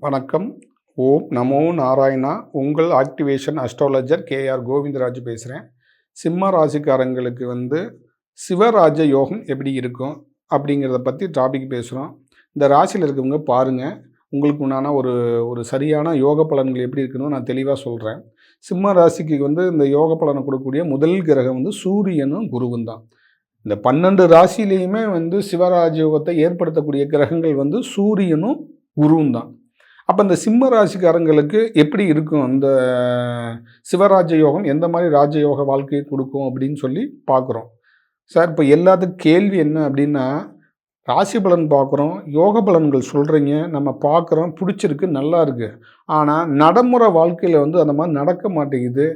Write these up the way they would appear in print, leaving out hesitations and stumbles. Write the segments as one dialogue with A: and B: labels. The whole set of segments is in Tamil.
A: வணக்கம். ஓம் நமோ நாராயணா. உங்கள் ஆக்டிவேஷன் அஸ்ட்ராலஜர் கேஆர் கோவிந்தராஜ் பேசுகிறேன். சிம்ம ராசிக்காரங்களுக்கு சிவராஜ யோகம் எப்படி இருக்கும் அப்படிங்கிறத பற்றி டாபிக் பேசுகிறோம். இந்த ராசியில் இருக்கவங்க பாருங்கள், உங்களுக்கு உண்டான ஒரு ஒரு சரியான யோக பலன்கள் எப்படி இருக்குன்னு நான் தெளிவாக சொல்கிறேன். சிம்ம ராசிக்கு இந்த யோக பலனை கொடுக்கக்கூடிய முதல் கிரகம் சூரியனும் குருவும் தான். இந்த 12 ராசியிலையுமே சிவராஜ யோகத்தை ஏற்படுத்தக்கூடிய கிரகங்கள் சூரியனும் குருவும் தான். அப்போ இந்த சிம்ம ராசிக்காரங்களுக்கு எப்படி இருக்கும் இந்த சிவராஜ யோகம், எந்த மாதிரி ராஜயோக வாழ்க்கையை கொடுக்கும் அப்படின்னு சொல்லி பார்க்குறோம். சார், இப்போ எல்லாத்துக்கும் கேள்வி என்ன அப்படின்னா, ராசி பலன் பார்க்குறோம், யோக பலன்கள் சொல்கிறீங்க, நம்ம பார்க்குறோம், பிடிச்சிருக்கு, நல்லா இருக்குது. ஆனால் நடைமுறை வாழ்க்கையில் அந்த மாதிரி நடக்க மாட்டேங்குது.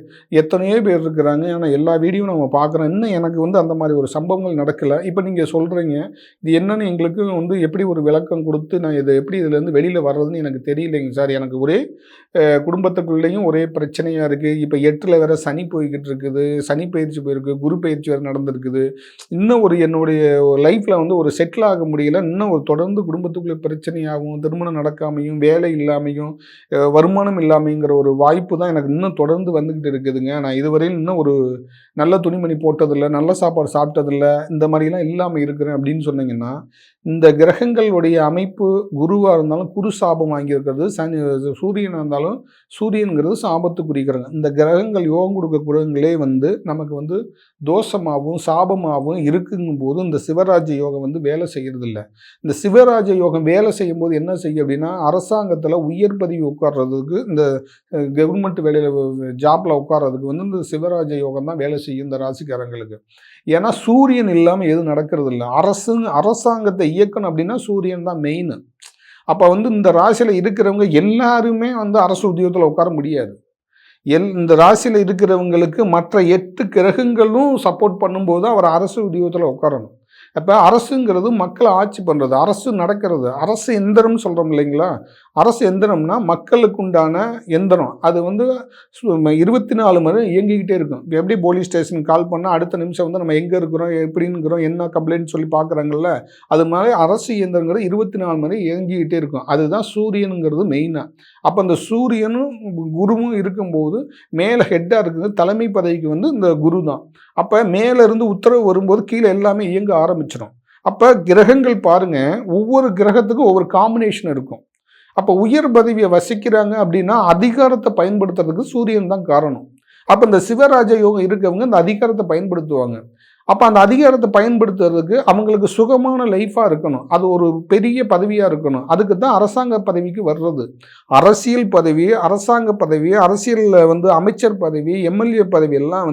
A: எத்தனையோ பேர் இருக்கிறாங்க, ஆனால் எல்லா வீடியோவும் நம்ம பார்க்குறோம். இன்னும் எனக்கு அந்த மாதிரி ஒரு சம்பவங்கள் நடக்கலை. இப்போ நீங்கள் சொல்கிறீங்க, இது என்னென்னு எங்களுக்கு எப்படி ஒரு விளக்கம் கொடுத்து நான் இதை எப்படி இதுலேருந்து வெளியில் வர்றதுன்னு எனக்கு தெரியலைங்க சார். எனக்கு ஒரே குடும்பத்துக்குள்ளேயும் ஒரே பிரச்சனையாக இருக்குது. இப்போ 8ல் வேறு சனி போய்கிட்டு இருக்குது, சனி பயிற்சி போயிருக்கு, குரு பயிற்சி வேறு நடந்திருக்குது. இன்னும் என்னுடைய லைஃப்பில் ஒரு செட்டில் ஆக முடியல. இன்னும் தொடர்ந்து குடும்பத்துக்குள்ளே பிரச்சனையாகும், திருமணம் நடக்காமையும், வேலை இல்லாமையும், வருமானம் இல்லாமைங்கிற ஒரு வாய்ப்பு தான் எனக்கு இன்னும் தொடர்ந்து வந்துக்கிட்டு இருக்குதுங்க. நான் இதுவரையில் இன்னும் ஒரு நல்ல துணிமணி போட்டதில்லை, நல்ல சாப்பாடு சாப்பிட்டதில்லை, இந்த மாதிரிலாம் இல்லாமல் இருக்கிறேன் அப்படின்னு சொன்னீங்கன்னா, இந்த கிரகங்களுடைய அமைப்பு குருவாக இருந்தாலும் குரு சாபம் வாங்கியிருக்கிறது, சூரியனாக இருந்தாலும் சூரியனுங்கிறது சாபத்துக்குரிய கிரகம். இந்த கிரகங்கள் யோகம் கொடுக்க கிரகங்களே நமக்கு தோஷமாகவும் சாபமாகவும் இருக்குங்கும் போது இந்த சிவராஜ யோகம் வேலை செய்கிறதில்ல. இந்த சிவராஜ யோகம் வேலை செய்யும் போது என்ன செய்யும் அப்படின்னா, அரசாங்கத்தில் உயர் பதவி உட்கார்றதுக்கு, இந்த கவர்மெண்ட் வேலையில் ஜாப்பில் உட்கார்றதுக்கு இந்த சிவராஜ யோகம் தான் வேலை செய்யும் இந்த ராசிக்காரங்களுக்கு. ஏன்னா சூரியன் இல்லாமல் எதுவும் நடக்கிறது இல்லை. அரசாங்கத்தை இயக்கணும் அப்படின்னா சூரியன் தான் மெயின். அப்போ இந்த ராசியில் இருக்கிறவங்க எல்லாருமே அரசு உத்தியோகத்தில் உட்கார முடியாது. இந்த ராசியில் இருக்கிறவங்களுக்கு மற்ற 8 கிரகங்களும் சப்போர்ட் பண்ணும்போது அவர் அரசு உத்தியோகத்தில் உட்காரணும். அப்போ அரசுங்கிறது மக்களை ஆட்சி பண்ணுறது, அரசு நடக்கிறது. அரசு எந்திரம்னு சொல்கிறோம் இல்லைங்களா? அரசு எந்திரம்னா மக்களுக்கு உண்டான எந்திரம். அது 24 மணி இயங்கிக்கிட்டே இருக்கும். எப்படி போலீஸ் ஸ்டேஷனுக்கு கால் பண்ணால் அடுத்த நிமிஷம் நம்ம எங்கே இருக்கிறோம், எப்படிங்கிறோம், என்ன கம்ப்ளைண்ட் சொல்லி பார்க்குறாங்கல்ல, அது மாதிரி அரசு இயந்திரங்கிறது 24 மணி இயங்கிக்கிட்டே இருக்கும். அதுதான் சூரியனுங்கிறது மெயினாக. அப்போ அந்த சூரியனும் குருவும் இருக்கும்போது மேலே ஹெட்டாக இருக்குது தலைமை பதவிக்கு இந்த குரு தான். அப்போ மேலேருந்து உத்தரவு வரும்போது கீழே எல்லாமே இயங்க ஆரம்பிச்சிடும். அப்போ கிரகங்கள் பாருங்கள், ஒவ்வொரு கிரகத்துக்கும் ஒவ்வொரு காம்பினேஷன் இருக்கும். அப்போ உயர் பதவியை வசிக்கிறாங்க அப்படின்னா அதிகாரத்தை பயன்படுத்துறதுக்கு சூரியன் தான் காரணம். அப்போ இந்த சிவராஜ யோகம் இருக்கவங்க இந்த அதிகாரத்தை பயன்படுத்துவாங்க. அப்போ அந்த அதிகாரத்தை பயன்படுத்துறதுக்கு அவங்களுக்கு சுகமான லைஃபாக இருக்கணும், அது ஒரு பெரிய பதவியாக இருக்கணும். அதுக்கு தான் அரசாங்க பதவிக்கு வர்றது. அரசியல் பதவி, அரசாங்க பதவி, அரசியலில் அமைச்சர் பதவி, எம்எல்ஏ பதவி எல்லாம்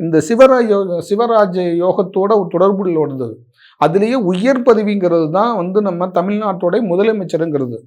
A: இந்த சிவராஜ யோகத்தோட தொடர்புள்ள வந்தது. அதுலேயே உயர் பதவிங்கிறது தான் நம்ம தமிழ்நாட்டோட முதலமைச்சருங்கிறது.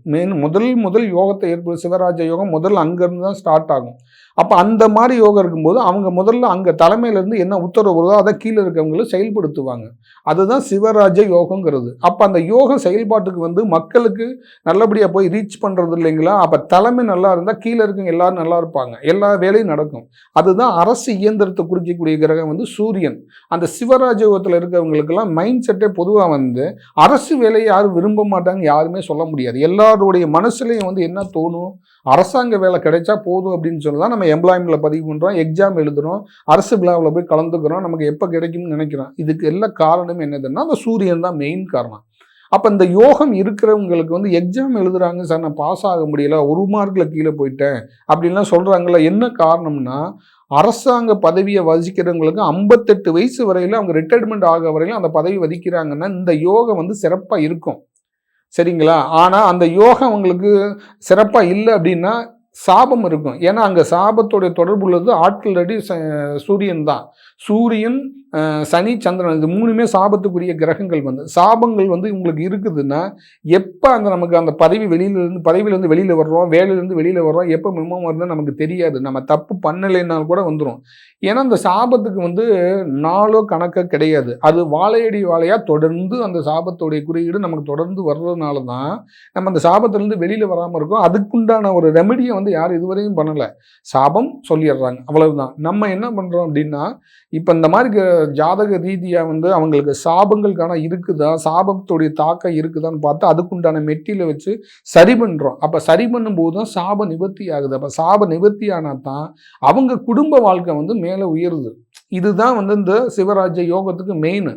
A: முதல் யோகத்தை ஏற்படும் சிவராஜ யோகம் முதல்ல அங்கேருந்து தான் ஸ்டார்ட் ஆகும். அப்போ அந்த மாதிரி யோகம் இருக்கும்போது அவங்க முதல்ல அங்கே தலைமையிலேருந்து என்ன உத்தரவு வருதோ அதை கீழே இருக்கவங்களும் செயல்படுத்துவாங்க. அதுதான் சிவராஜ யோகங்கிறது. அப்போ அந்த யோக செயல்பாட்டுக்கு மக்களுக்கு நல்லபடியாக போய் ரீச் பண்ணுறது இல்லைங்களா? அப்போ தலைமை நல்லா இருந்தால் கீழே இருக்கவங்க எல்லாரும் நல்லா இருப்பாங்க, எல்லா வேலையும் நடக்கும். அதுதான் அரசு இயந்திரத்தை குறிக்கக்கூடிய கிரகம் சூரியன். அந்த சிவராஜ யோகத்தில் இருக்கிறவங்களுக்கெல்லாம் மைண்ட் செட்டே பொதுவாக அரசு வேலையை யாரும் விரும்ப மாட்டாங்க, யாருமே சொல்ல முடியாது. எல்லாருடைய மனசுலையும் என்ன தோணும், அரசாங்க வேலை கிடைச்சா போதும் அப்படின்னு சொல்லி தான் நம்ம எம்ப்ளாய்மெண்ட்டில் பதிவு பண்ணுறோம், எக்ஸாம் எழுதுகிறோம், அரசு விழாவில் போய் கலந்துக்கிறோம், நமக்கு எப்போ கிடைக்கும்னு நினைக்கிறோம். இதுக்கு எல்லா காரணம் என்னதுன்னா அந்த சூரியன் தான் மெயின் காரணம். அப்போ இந்த யோகம் இருக்கிறவங்களுக்கு எக்ஸாம் எழுதுகிறாங்க சார், நான் பாஸ் ஆக முடியல, 1 மார்க்கில் கீழே போயிட்டேன் அப்படின்லாம் சொல்கிறாங்களா? என்ன காரணம்னா அரசாங்க பதவியை வகிக்கிறவங்களுக்கு 58 வயசு வரையில் அவங்க ரிட்டையர்மெண்ட் ஆக வரையிலும் அந்த பதவி வகிக்கிறாங்கன்னா இந்த யோகம் சிறப்பாக இருக்கும், சரிங்களா? ஆனால் அந்த யோகம் அவங்களுக்கு சிறப்பாக இல்லை அப்படின்னா சாபம் இருக்கும். ஏன்னா அங்கே சாபத்தோடைய தொடர்பு உள்ளது ஆல்ரெடி சூரியன் தான். சூரியன், சனி, சந்திரன் இது 3மே சாபத்துக்குரிய கிரகங்கள். சாபங்கள் உங்களுக்கு இருக்குதுன்னா எப்போ நமக்கு அந்த பதவியிலேருந்து வெளியில் வர்றோம், வேலையிலேருந்து வெளியில் வர்றோம், எப்போ மெமோ வருதுன்னு நமக்கு தெரியாது. நம்ம தப்பு பண்ணலைன்னாலும் கூட வந்துடும். ஏன்னா அந்த சாபத்துக்கு நாளோ கணக்கோ கிடையாது. அது வாழையடி வாழையாக தொடர்ந்து அந்த சாபத்தோடைய குறியீடு நமக்கு தொடர்ந்து வர்றதுனால தான் நம்ம அந்த சாபத்திலேருந்து வெளியில் வராமல் இருக்கோம். அதுக்குண்டான ஒரு ரெமெடியை வந்து யாரும் இதுவரையும் பண்ணலை. சாபம் சொல்லிடுறாங்க, அவ்வளவுதான். நம்ம என்ன பண்ணுறோம் அப்படின்னா, இப்போ இந்த மாதிரி ஜாதக ரீதியாக வந்து அவங்களுக்கு சாபங்களுக்கான இருக்குதா, சாபத்துடைய தாக்கம் இருக்குதான்னு பார்த்து அதுக்குண்டான மெட்டீரியலை வச்சு சரி பண்ணுறோம். அப்போ சரி பண்ணும்போது தான் சாப நிவர்த்தி ஆகுது. அப்போ சாப நிவர்த்தி ஆனால் தான் அவங்க குடும்ப வாழ்க்கை வந்து மேலே உயருது. இதுதான் வந்து இந்த சிவராஜ்ய யோகத்துக்கு மெயின்.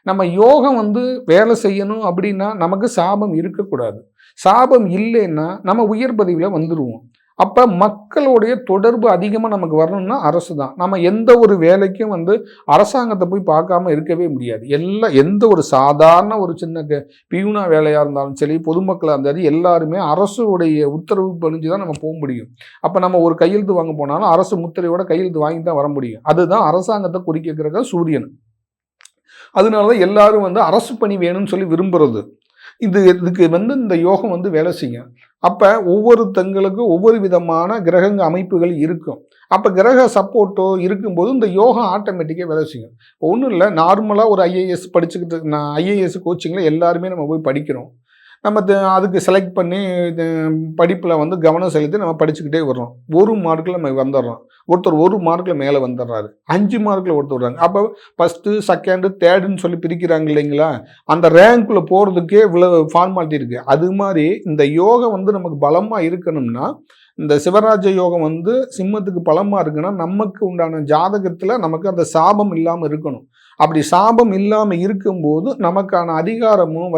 A: நம்ம யோகம் வந்து வேலை செய்யணும் அப்படின்னா நமக்கு சாபம் இருக்கக்கூடாது. சாபம் இல்லைன்னா நம்ம உயர் பதவியில் வந்துடுவோம். அப்போ மக்களுடைய தொடர்பு அதிகமாக நமக்கு வரணும்னா அரசு தான். நம்ம எந்த ஒரு வேலைக்கும் வந்து அரசாங்கத்தை போய் பார்க்காம இருக்கவே முடியாது. எந்த ஒரு சாதாரண ஒரு சின்ன பியூனா வேலையாக இருந்தாலும் சரி, பொதுமக்களாக இருந்தாலும் எல்லாருமே அரசுடைய உத்தரவு பணிஞ்சு தான் நம்ம போக முடியும். அப்போ நம்ம ஒரு கையெழுத்து வாங்க போனாலும் அரசு முத்திரையோட கையெழுத்து வாங்கி தான் வர முடியும். அதுதான் அரசாங்கத்தை குறிக்கிறது சூரியன். அதனால தான் எல்லாரும் வந்து அரசு பணி வேணும்னு சொல்லி விரும்புறது. இதுக்கு வந்து இந்த யோகம் வந்து வேலை செய்யும். அப்போ ஒவ்வொருத்தங்களுக்கும் ஒவ்வொரு விதமான கிரக அமைப்புகள் இருக்கும். அப்போ கிரக சப்போர்ட்டோ இருக்கும்போது இந்த யோகம் ஆட்டோமேட்டிக்காக வேலை செய்யும். இப்போ ஒன்றும் இல்லை, நார்மலாக ஒரு ஐஏஎஸ் படிச்சுக்கிட்டு நான் ஐஏஎஸ் கோச்சிங்கில் எல்லாருமே நம்ம போய் படிக்கிறோம். நம்ம அதுக்கு செலக்ட் பண்ணி படிப்பில் வந்து கவனம் செலுத்தி நம்ம படிச்சுக்கிட்டே வர்றோம். 1 மார்க்கில் நம்ம வந்துடுறோம். ஒருத்தர் 1 மார்க்கில் மேலே வந்துடுறாரு, 5 மார்க்கில் ஒருத்தர் வர்றாங்க. அப்போ ஃபஸ்ட்டு, செகண்டு, தேர்டுன்னு சொல்லி பிரிக்கிறாங்க இல்லைங்களா? அந்த ரேங்க்குள்ளே போகிறதுக்கே இவ்வளோ ஃபார்மாலிட்டி இருக்குது. அது மாதிரி இந்த யோகம் வந்து நமக்கு பலமாக இருக்கணும்னா, இந்த சிவராஜ யோகம் வந்து சிம்மத்துக்கு பலமாக இருக்குன்னா நமக்கு உண்டான ஜாதகத்தில் நமக்கு அந்த சாபம் இல்லாமல் இருக்கணும். அப்படி சாபம் இல்லாமல் இருக்கும்போது நமக்கான அதிகாரமும்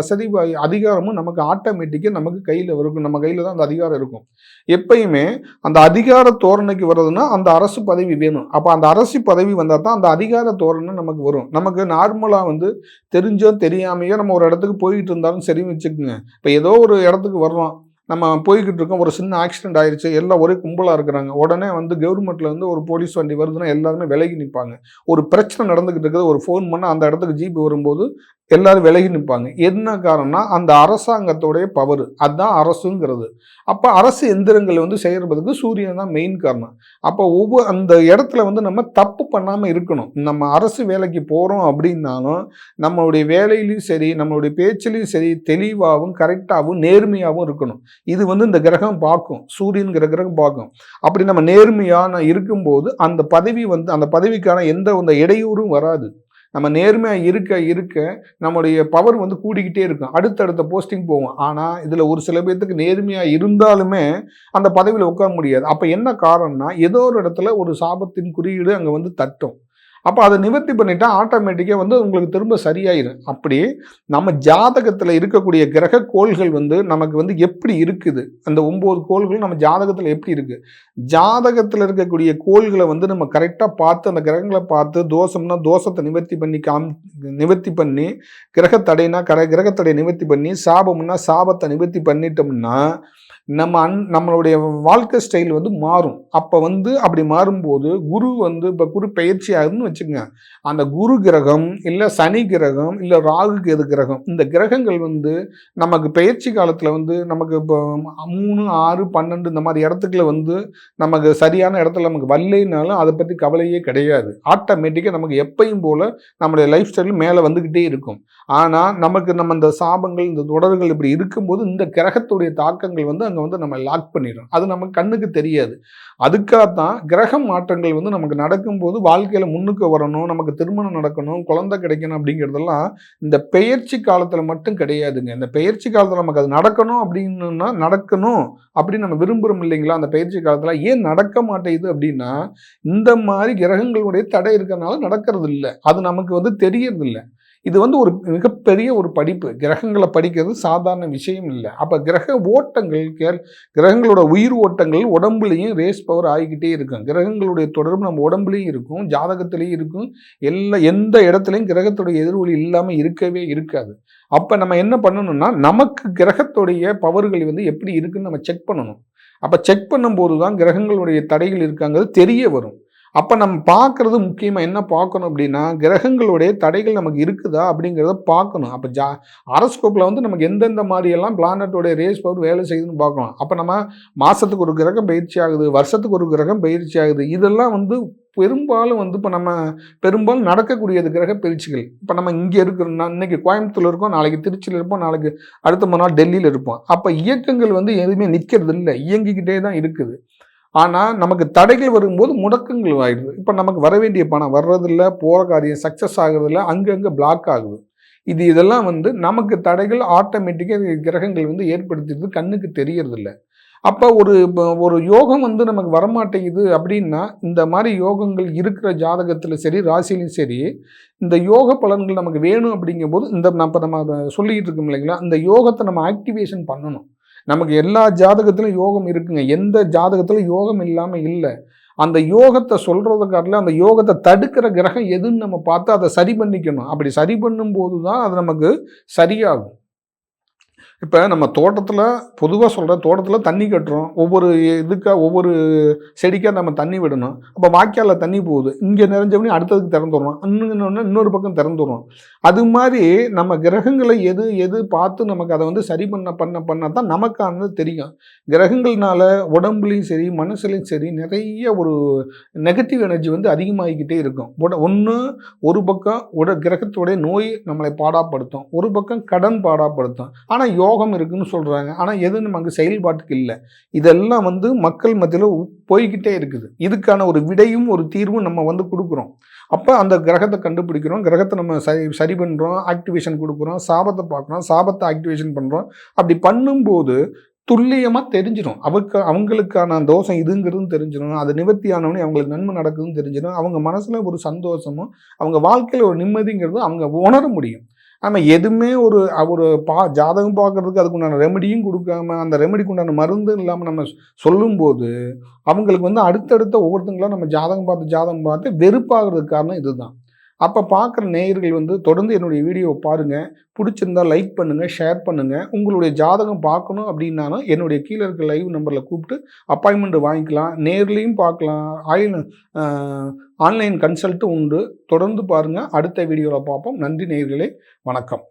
A: அதிகாரமும் நமக்கு ஆட்டோமேட்டிக்காக நமக்கு கையில் இருக்கும். நம்ம கையில் தான் அந்த அதிகாரம் இருக்கும். எப்பயுமே அந்த அதிகார தோரணைக்கு வர்றதுன்னா அந்த அரசு பதவி வேணும். அப்போ அந்த அரசு பதவி வந்தால் தான் அந்த அதிகார தோரணை நமக்கு வரும். நமக்கு நார்மலாக வந்து தெரிஞ்சோ தெரியாமையோ நம்ம ஒரு இடத்துக்கு போயிட்டு இருந்தாலும் சரின்னு வச்சுக்கோங்க. இப்போ ஏதோ ஒரு இடத்துக்கு வர்றோம், நம்ம போய்கிட்டு இருக்கோம், ஒரு சின்ன ஆக்சிடென்ட் ஆயிடுச்சு, எல்லாம் ஒரே கும்பலாக இருக்கிறாங்க. உடனே வந்து கவர்மெண்ட்ல வந்து ஒரு போலீஸ் வண்டி வருதுன்னா எல்லாருமே விலகி நிற்பாங்க. ஒரு பிரச்சனை நடந்துகிட்டு இருக்குது, ஒரு ஃபோன் பண்ணால் அந்த இடத்துக்கு ஜீப் வரும்போது எல்லாரும் விலகி நிற்பாங்க. என்ன காரணம்னா அந்த அரசாங்கத்தோடைய பவர், அதுதான் அரசுங்கிறது. அப்போ அரசு எந்திரங்கள் வந்து செயல்படுறதுக்கு சூரியன் தான் மெயின் காரணம். அப்போ அந்த இடத்துல வந்து நம்ம தப்பு பண்ணாமல் இருக்கணும். நம்ம அரசு வேலைக்கு போகிறோம் அப்படின்னாலும் நம்மளுடைய வேலையிலையும் சரி, நம்மளுடைய பேச்சிலையும் சரி, தெளிவாகவும் கரெக்டாகவும் நேர்மையாகவும் இருக்கணும். இது வந்து இந்த கிரகம் பார்க்கும், சூரியன்கிற கிரகம் பார்க்கும். அப்படி நம்ம நேர்மையான இருக்கும்போது அந்த பதவி வந்து அந்த பதவிக்கான எந்த இடையூறும் வராது. நம்ம நேர்மையாக இருக்க நம்முடைய பவர் வந்து கூடிக்கிட்டே இருக்கும். அடுத்தடுத்த போஸ்டிங் போவோம். ஆனால் இதில் ஒரு சில பேர்த்துக்கு நேர்மையாக இருந்தாலுமே அந்த பதவியில் உட்கார முடியாது. அப்போ என்ன காரணம்னா ஏதோ ஒரு இடத்துல ஒரு சாபத்தின் குறியீடு அங்கே வந்து தட்டும். அப்போ அதை நிவர்த்தி பண்ணிட்டா ஆட்டோமேட்டிக்காக வந்து உங்களுக்கு திரும்ப சரியாயிரும். அப்படி நம்ம ஜாதகத்தில் இருக்கக்கூடிய கிரக கோள்கள் வந்து நமக்கு வந்து எப்படி இருக்குது, அந்த 9 கோள்களும் நம்ம ஜாதகத்தில் எப்படி இருக்குது, ஜாதகத்தில் இருக்கக்கூடிய கோள்களை வந்து நம்ம கரெக்டாக பார்த்து அந்த கிரகங்களை பார்த்து தோஷம்னா தோஷத்தை நிவர்த்தி பண்ணி கிரகத்தடைனா கிரகத்தடை நிவர்த்தி பண்ணி சாபம்னா சாபத்தை நிவர்த்தி பண்ணிட்டோம்னா நம்மளுடைய வாழ்க்கை ஸ்டைல் வந்து மாறும். அப்போ வந்து அப்படி மாறும்போது குரு வந்து இப்போ குரு பயிற்சி ஆகுதுன்னு வச்சுக்கோங்க. அந்த குரு கிரகம் இல்லை சனி கிரகம் இல்லை ராகு கேது கிரகம், இந்த கிரகங்கள் வந்து நமக்கு பயிற்சி காலத்தில் வந்து நமக்கு இப்போ 3, 6, 12 இந்த மாதிரி இடத்துக்குள்ள வந்து நமக்கு சரியான இடத்துல நமக்கு வரலைனாலும் அதை பற்றி கவலையே கிடையாது. ஆட்டோமேட்டிக்காக நமக்கு எப்பயும் போல் நம்மளுடைய லைஃப் ஸ்டைல் மேலே வந்துக்கிட்டே இருக்கும். ஆனால் நம்ம இந்த சாபங்கள் இந்த தொடர்கள் இப்படி இருக்கும்போது இந்த கிரகத்துடைய தாக்கங்கள் வந்து அங்கே வந்து நம்ம லாக் பண்ணிடும். அது நமக்கு கண்ணுக்கு தெரியாது. அதுக்காகத்தான் கிரக மாற்றங்கள் வந்து நமக்கு நடக்கும்போது வாழ்க்கையில் முன்னுக்கு வரணும், நமக்கு திருமணம் நடக்கணும், குழந்தை கிடைக்கணும் அப்படிங்கிறதெல்லாம் இந்த பெயர்ச்சி காலத்தில் மட்டும் கிடையாதுங்க. இந்த பெயர்ச்சி காலத்தில் நமக்கு அது நடக்கணும் அப்படின்னா நடக்கணும் அப்படின்னு நம்ம விரும்புகிறோம் இல்லைங்களா? அந்த பயிற்சி காலத்தில் ஏன் நடக்க மாட்டேங்குது அப்படின்னா இந்த மாதிரி கிரகங்களுடைய தடை இருக்கிறதுனால நடக்கிறது இல்லை. அது நமக்கு வந்து தெரியறது இல்லை. இது வந்து ஒரு மிகப்பெரிய ஒரு படிப்பு. கிரகங்களை படிக்கிறது சாதாரண விஷயம் இல்லை. அப்போ கிரக ஓட்டங்கள் கிரகங்களோட உயிர் ஓட்டங்கள் உடம்புலையும் ரேஸ் பவர் ஆகிக்கிட்டே இருக்கும். கிரகங்களுடைய தொடர்பு நம்ம உடம்புலையும் இருக்கும், ஜாதகத்திலையும் இருக்கும். எந்த இடத்துலையும் கிரகத்துடைய எதிர்வொலி இல்லாமல் இருக்கவே இருக்காது. அப்போ நம்ம என்ன பண்ணணும்னா நமக்கு கிரகத்துடைய பவர்கள் வந்து எப்படி இருக்குன்னு நம்ம செக் பண்ணணும். அப்போ செக் பண்ணும்போது தான் கிரகங்களுடைய தடைகள் இருக்காங்கிறது தெரிய வரும். அப்போ நம்ம பார்க்குறது முக்கியமாக என்ன பார்க்கணும் அப்படின்னா கிரகங்களுடைய தடைகள் நமக்கு இருக்குதா அப்படிங்கிறத பார்க்கணும். அப்போ ஹாரோஸ்கோப்பில் வந்து நமக்கு எந்தெந்த மாதிரியெல்லாம் பிளானட்டோடைய ரேஸ் பவர் வேலை செய்யுதுன்னு பார்க்கணும். அப்போ நம்ம மாதத்துக்கு ஒரு கிரகம் பயிற்சி ஆகுது, வருஷத்துக்கு ஒரு கிரகம் பயிற்சி ஆகுது, இதெல்லாம் வந்து பெரும்பாலும் வந்து இப்போ நம்ம பெரும்பாலும் நடக்கக்கூடியது கிரக பயிற்சிகள். இப்போ நம்ம இங்கே இருக்கிறோம்னா இன்றைக்கி கோயம்புத்தூர் இருக்கோம், நாளைக்கு திருச்சியில் இருப்போம், நாளைக்கு அடுத்த 3 நாள் டெல்லியில் இருப்போம். அப்போ இயக்கங்கள் வந்து எதுவுமே நிற்கிறது இல்லை, இயங்கிக்கிட்டே தான் இருக்குது. ஆனால் நமக்கு தடைகள் வரும்போது முடக்கங்கள் ஆயிடுது. இப்போ நமக்கு வர வேண்டிய பணம் வர்றதில்ல, போகிற காரியம் சக்ஸஸ் ஆகுறதில்ல, அங்கங்கே பிளாக் ஆகுது. இதெல்லாம் வந்து நமக்கு தடைகள் ஆட்டோமேட்டிக்காக கிரகங்கள் வந்து ஏற்படுத்திடுது, கண்ணுக்கு தெரியறதில்ல. அப்போ ஒரு யோகம் வந்து நமக்கு வரமாட்டேங்குது அப்படின்னா, இந்த மாதிரி யோகங்கள் இருக்கிற ஜாதகத்தில் சரி, ராசியிலும் சரி, இந்த யோக பலன்கள் நமக்கு வேணும் அப்படிங்கும்போது, நம்ம சொல்லிக்கிட்டு இருக்கோம் இல்லைங்களா, இந்த யோகத்தை நம்ம ஆக்டிவேஷன் பண்ணணும். நமக்கு எல்லா ஜாதகத்திலும் யோகம் இருக்குங்க. எந்த ஜாதகத்திலும் யோகம் இல்லாமல் இல்லை. அந்த யோகத்தை சொல்றதுக்காட்டிலும் அந்த யோகத்தை தடுக்கிற கிரகம் எதுன்னு நம்ம பார்த்து அதை சரி பண்ணிக்கணும். அப்படி சரி பண்ணும்போது தான் அது நமக்கு சரியாகும். இப்போ நம்ம தோட்டத்தில் பொதுவாக சொல்கிறேன், தோட்டத்தில் தண்ணி கட்டுறோம். ஒவ்வொரு செடிக்காக நம்ம தண்ணி விடணும். அப்போ வாய்க்காலில் தண்ணி போகுது. இங்கே நிறைஞ்சவனே அடுத்ததுக்கு திறந்துடுறோம். இன்னொரு பக்கம் திறந்துடுறோம். அது மாதிரி நம்ம கிரகங்களை எது எது பார்த்து நமக்கு அதை வந்து சரி பண்ண தான் நமக்கானது தெரியும். கிரகங்கள்னால உடம்புலையும் சரி, மனசுலையும் சரி நிறைய ஒரு நெகட்டிவ் எனர்ஜி வந்து அதிகமாகிக்கிட்டே இருக்கும். ஒரு பக்கம் கிரகத்தோடைய நோய் நம்மளை பாடாப்படுத்தும். ஒரு பக்கம் கடன் பாடாப்படுத்தும். ஆனால் யோகம் இருக்குன்னு சொல்கிறாங்க. ஆனால் எது நமக்கு செயல்பாட்டுக்கு இல்லை. இதெல்லாம் வந்து மக்கள் மத்தியில் போய்கிட்டே இருக்குது. இதுக்கான ஒரு விடையும் ஒரு தீர்வும் நம்ம வந்து கொடுக்குறோம். அப்போ அந்த கிரகத்தை கண்டுபிடிக்கிறோம், கிரகத்தை நம்ம சரி பண்ணுறோம், ஆக்டிவேஷன் கொடுக்குறோம், சாபத்தை பார்க்குறோம், சாபத்தை ஆக்டிவேஷன் பண்ணுறோம். அப்படி பண்ணும்போது துல்லியமாக தெரிஞ்சிடும். அவங்களுக்கான தோஷம் இதுங்கிறதும் தெரிஞ்சிடும். அது நிவர்த்தி ஆனவொடனே அவங்களுக்கு நன்மை நடக்குதுன்னு தெரிஞ்சிடும். அவங்க மனசில் ஒரு சந்தோஷமும் அவங்க வாழ்க்கையில் ஒரு நிம்மதிங்கிறதும் அவங்க உணர முடியும். நம்ம எதுவுமே ஒரு ஜாதகம் பார்க்குறதுக்கு அதுக்குண்டான ரெமெடியும் கொடுக்காம, அந்த ரெமெடிக்கு உண்டான மருந்தும் இல்லாமல் நம்ம சொல்லும்போது அவங்களுக்கு வந்து அடுத்தடுத்த ஒவ்வொருத்தங்களாம் நம்ம ஜாதகம் பார்த்து வெறுப்பாகிறதுக்கு காரணம் இதுதான். அப்போ பார்க்குற நேயர்கள் வந்து தொடர்ந்து என்னுடைய வீடியோவை பாருங்கள். பிடிச்சிருந்தா லைக் பண்ணுங்கள், ஷேர் பண்ணுங்கள். உங்களுடைய ஜாதகம் பார்க்கணும் அப்படின்னாலும் என்னுடைய கீழே இருக்க லைவ் நம்பரில் கூப்பிட்டு அப்பாயின்மெண்ட் வாங்கிக்கலாம். நேர்லேயும் பார்க்கலாம். ஆன்லைன் கன்சல்ட்டும் உண்டு. தொடர்ந்து பாருங்கள். அடுத்த வீடியோவில் பார்ப்போம். நன்றி நேயர்களே. வணக்கம்.